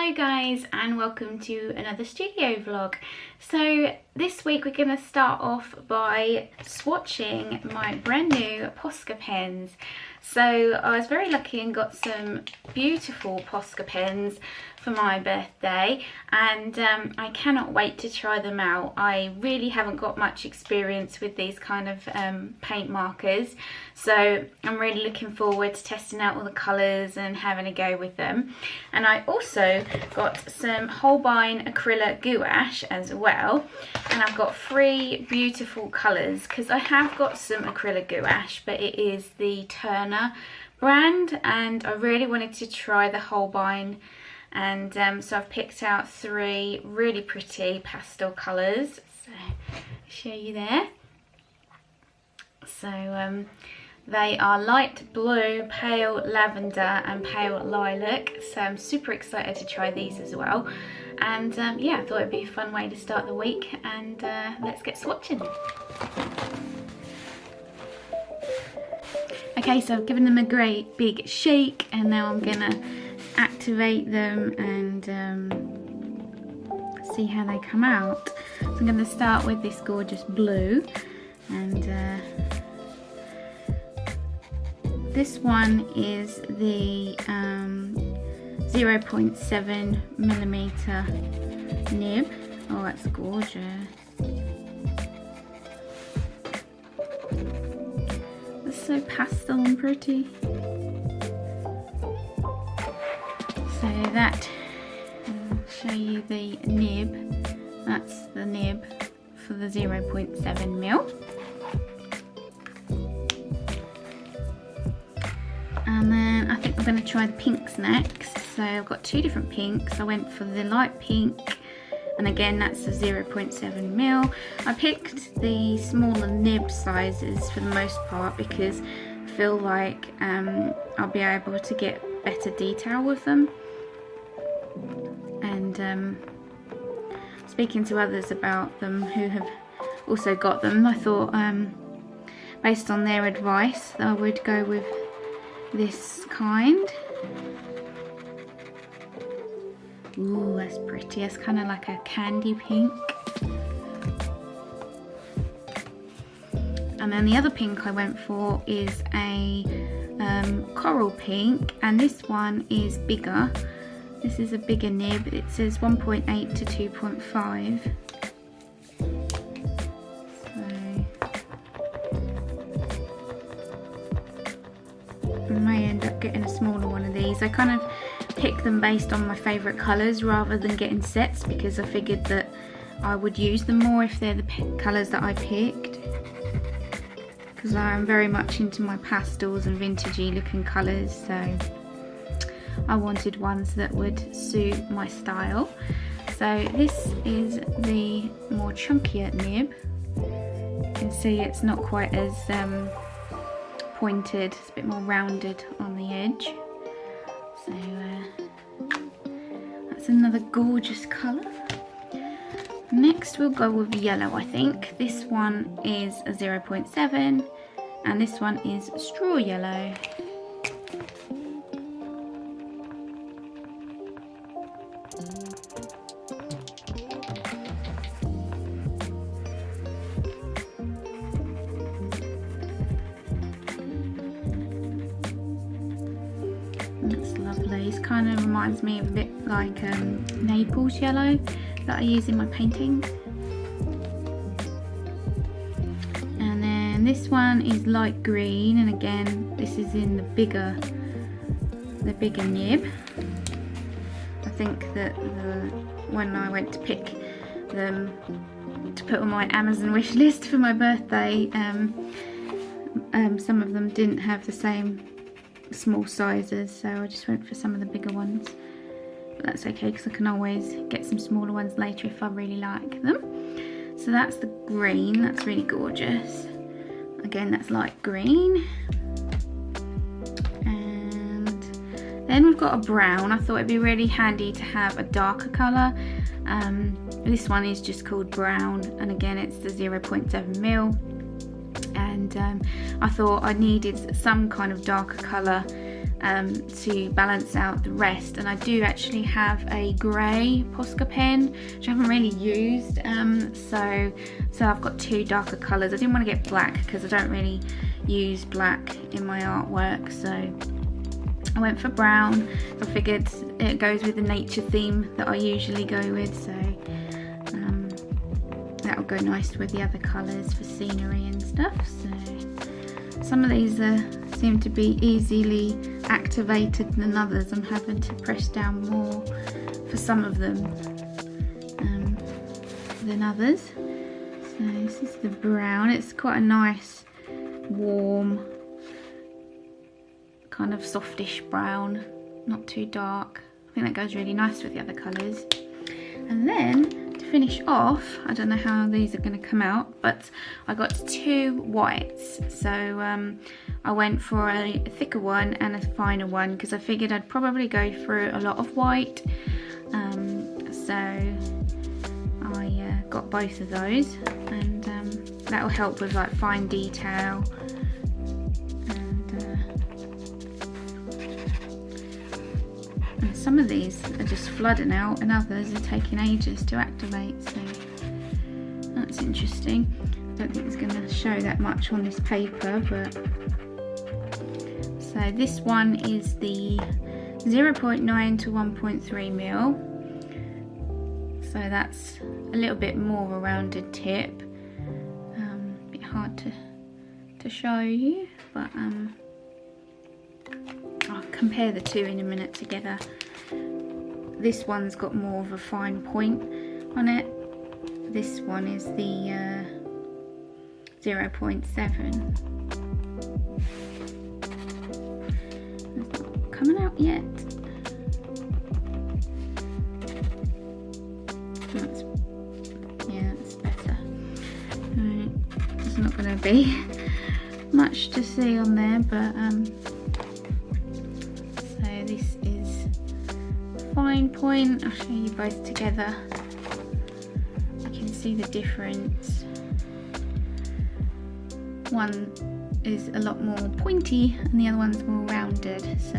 Hello guys, and welcome to another studio vlog. So this week we're going to start off by swatching my brand new Posca pens. So I was very lucky and got some beautiful Posca pens for my birthday, and I cannot wait to try them out. I really haven't got much experience with these kind of paint markers, so I'm really looking forward to testing out all the colours and having a go with them. And I also got some Holbein Acryla Gouache as well, and I've got 3 beautiful colours because I have got some Acryla Gouache, but it is the Turner brand, and I really wanted to try the Holbein. And so I've picked out 3 really pretty pastel colours, so I'll show you there. So they are light blue, pale lavender and pale lilac, so I'm super excited to try these as well. And yeah, I thought it'd be a fun way to start the week, and let's get swatching. Okay, so I've given them a great big shake, and now I'm gonna activate them and see how they come out. So I'm going to start with this gorgeous blue, and this one is the 0.7mm nib. Oh, that's gorgeous. It's so pastel and pretty. So that, I'll show you the nib. That's the nib for the 0.7mm. And then I think we're going to try the pinks next. So I've got 2 different pinks. I went for the light pink, and again that's the 0.7mm. I picked the smaller nib sizes for the most part because I feel like I'll be able to get better detail with them. And speaking to others about them who have also got them, I thought based on their advice that I would go with this kind. Ooh, that's pretty. It's kind of like a candy pink. And then the other pink I went for is a coral pink, and this one is bigger. This is a bigger nib. It says 1.8 to 2.5. So I may end up getting a smaller one of these. I kind of picked them based on my favourite colours rather than getting sets, because I figured that I would use them more if they're the colours that I picked. Because I'm very much into my pastels and vintagey looking colours, so I wanted ones that would suit my style. So this is the more chunkier nib. You can see it's not quite as pointed, it's a bit more rounded on the edge. So that's another gorgeous colour. Next we'll go with yellow, I think. This one is a 0.7 and this one is straw yellow. That's lovely. It kind of reminds me of a bit like Naples yellow that I use in my paintings. And then this one is light green, and again this is in the bigger nib. I think that when I went to pick them to put on my Amazon wish list for my birthday, some of them didn't have the same small sizes, so I just went for some of the bigger ones. But that's okay because I can always get some smaller ones later if I really like them. So that's the green. That's really gorgeous. Again, that's light green. And then we've got a brown. I thought it'd be really handy to have a darker colour. This one is just called brown, and again it's the 0.7mm. And I thought I needed some kind of darker colour to balance out the rest. And I do actually have a grey Posca pen which I haven't really used, so I've got two darker colours. I didn't want to get black because I don't really use black in my artwork, so I went for brown. I figured it goes with the nature theme that I usually go with, so that'll go nice with the other colours for scenery and stuff. So some of these seem to be easily activated than others. I'm having to press down more for some of them than others. So this is the brown. It's quite a nice warm kind of softish brown, not too dark. I think that goes really nice with the other colours. And then to finish off, I don't know how these are going to come out, but I got two whites. So I went for a thicker one and a finer one because I figured I'd probably go through a lot of white. So I got both of those, and that will help with like fine detail. And some of these are just flooding out and others are taking ages to activate, so that's interesting. I don't think it's going to show that much on this paper, but so this one is the 0.9 to 1.3 mil. So that's a little bit more of a rounded tip. A bit hard to show you, but I'll compare the two in a minute together. This one's got more of a fine point on it. This one is the 0.7. It's not coming out yet. That's better. Right. There's not going to be much to see on there, but so this is fine point. I'll show you both together. You can see the difference. One is a lot more pointy and the other one's more rounded, so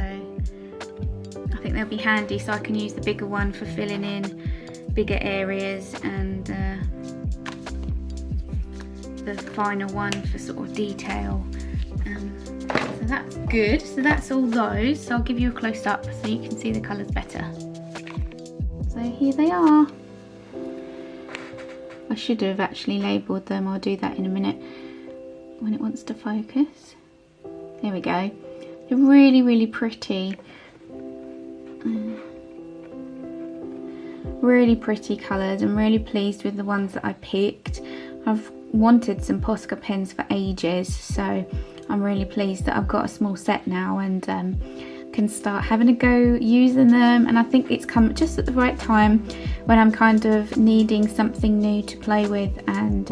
I think they'll be handy, so I can use the bigger one for filling in bigger areas, and the finer one for sort of detail. So that's good. So that's all those. So I'll give you a close up so you can see the colours better. So here they are. I should have actually labelled them. I'll do that in a minute when it wants to focus. There we go. They're really, really pretty. Really pretty colours. I'm really pleased with the ones that I picked. I've wanted some Posca pens for ages, so I'm really pleased that I've got a small set now and can start having a go using them. And I think it's come just at the right time when I'm kind of needing something new to play with, and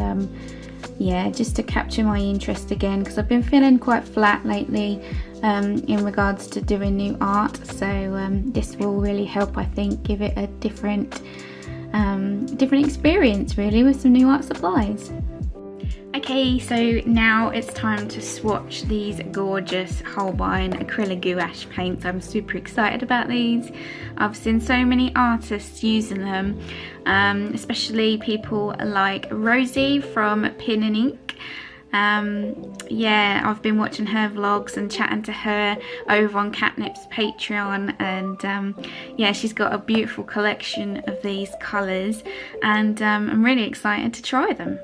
yeah, just to capture my interest again, because I've been feeling quite flat lately in regards to doing new art. So this will really help, I think, give it a different experience really with some new art supplies. Okay, so now it's time to swatch these gorgeous Holbein Acryla Gouache paints. I'm super excited about these. I've seen so many artists using them, especially people like Rosie from Pin and Ink. Yeah, I've been watching her vlogs and chatting to her over on Catnip's Patreon, and yeah, she's got a beautiful collection of these colours, and I'm really excited to try them.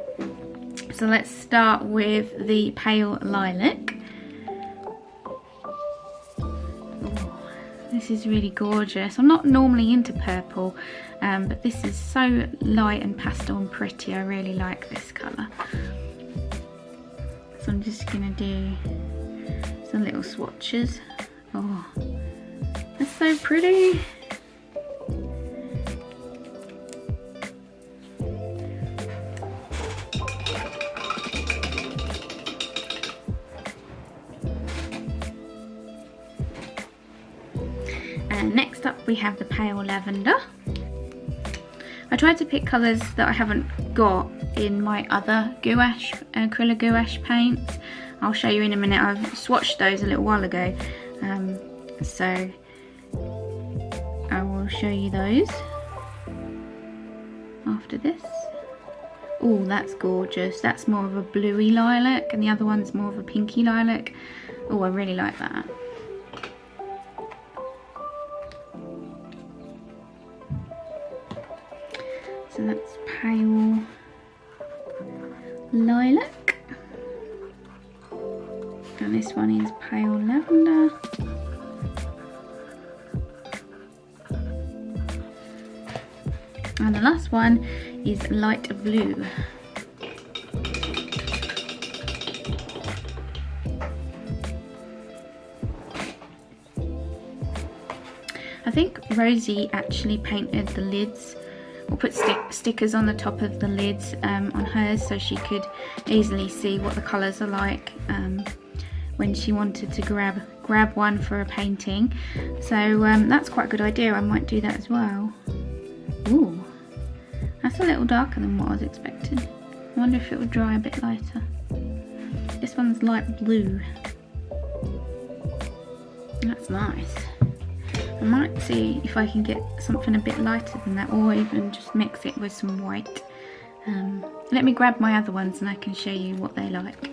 So let's start with the Pale Lilac. Ooh, this is really gorgeous. I'm not normally into purple, but this is so light and pastel and pretty. I really like this colour. So I'm just going to do some little swatches. Oh, that's so pretty. And next up we have the Pale Lavender. I tried to pick colours that I haven't got in my other gouache, Acryla Gouache paints. I'll show you in a minute. I've swatched those a little while ago, So I will show you those after this. Oh, that's gorgeous. That's more of a bluey lilac and the other one's more of a pinky lilac. Oh, I really like that. So that's pale lilac. And this one is pale lavender. And the last one is light blue. I think Rosie actually painted the lids, or put stickers on the top of the lids on hers, so she could easily see what the colours are like when she wanted to grab one for a painting. So that's quite a good idea. I might do that as well. Ooh, that's a little darker than what I was expecting. I wonder if it would dry a bit lighter. This one's light blue. That's nice. I might see if I can get something a bit lighter than that, or even just mix it with some white. Let me grab my other ones and I can show you what they like.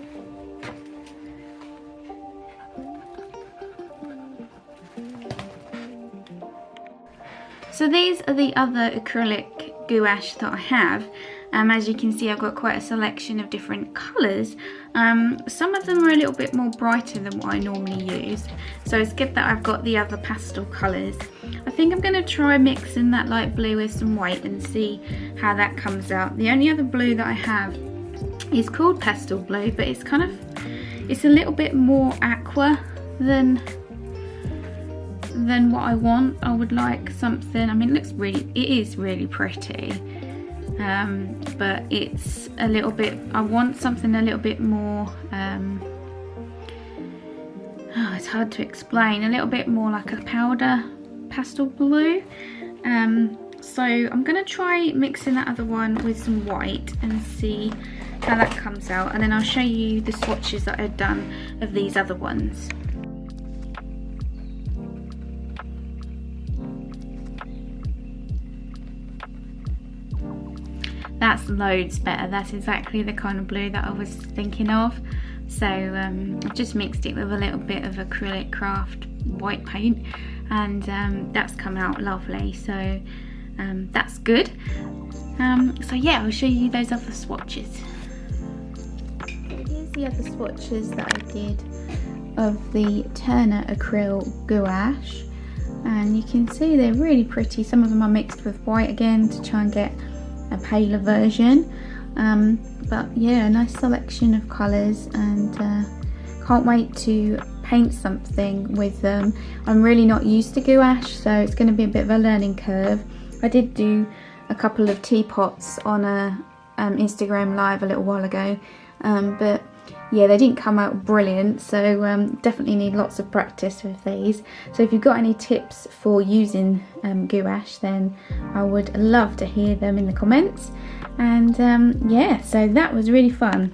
So these are the other acrylic gouache that I have. As you can see, I've got quite a selection of different colours. Some of them are a little bit more brighter than what I normally use, so it's good that I've got the other pastel colours. I think I'm going to try mixing that light blue with some white and see how that comes out. The only other blue that I have is called pastel blue, but it's a little bit more aqua than what I want. I would like something, I mean, it is really pretty, but it's a little bit, I want something a little bit more, it's hard to explain, a little bit more like a powder pastel blue. So I'm going to try mixing that other one with some white and see how that comes out, and then I'll show you the swatches that I've done of these other ones. That's loads better. That's exactly the kind of blue that I was thinking of. So I've just mixed it with a little bit of acrylic craft white paint, and that's come out lovely. So that's good. So yeah, I'll show you those other swatches. Here's the other swatches that I did of the Turner Acryl Gouache, and you can see they're really pretty. Some of them are mixed with white again to try and get a paler version, but yeah, a nice selection of colours, and can't wait to paint something with them. I'm really not used to gouache, so it's going to be a bit of a learning curve. I did do a couple of teapots on a Instagram live a little while ago, but yeah, they didn't come out brilliant, so definitely need lots of practice with these. So if you've got any tips for using gouache, then I would love to hear them in the comments. And yeah, so that was really fun.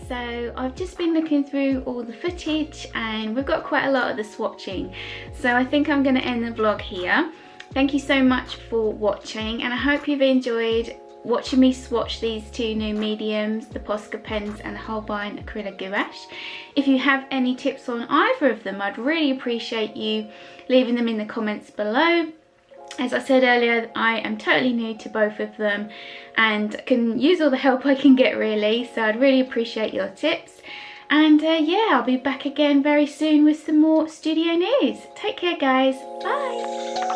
So I've just been looking through all the footage and we've got quite a lot of the swatching, so I think I'm going to end the vlog here. Thank you so much for watching, and I hope you've enjoyed watching me swatch these two new mediums, the Posca pens and the Holbein Acryla Gouache. If you have any tips on either of them, I'd really appreciate you leaving them in the comments below. As I said earlier, I am totally new to both of them and can use all the help I can get really, so I'd really appreciate your tips. And yeah, I'll be back again very soon with some more studio news. Take care guys, bye!